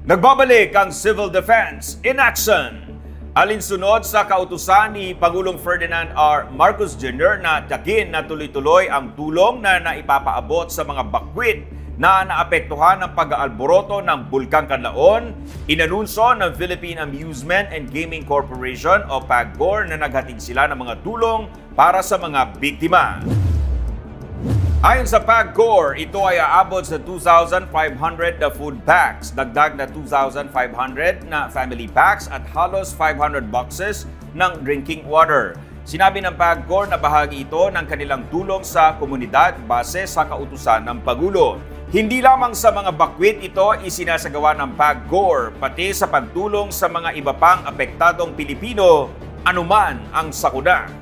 Nagbabalik ang Civil Defense in action. Alinsunod sa kautusan ni Pangulong Ferdinand R. Marcos Jr. na tiyakin na tuloy-tuloy ang tulong na naipapaabot sa mga bakwit na naapektuhan ng pag-aalboroto ng Bulkang Kanlaon, inanunsyo ng Philippine Amusement and Gaming Corporation o PAGCOR na naghatid sila ng mga tulong para sa mga biktima. Ayon sa PAGCOR, ito ay aabot sa 2,500 na food packs, dagdag na 2,500 na family packs at halos 500 boxes ng drinking water. Sinabi ng PAGCOR na bahagi ito ng kanilang tulong sa komunidad base sa kautusan ng Pangulo. Hindi lamang sa mga bakwit ito isinasagawa ng PAGCOR, pati sa pagtulong sa mga iba pang apektadong Pilipino, anuman ang sakuna.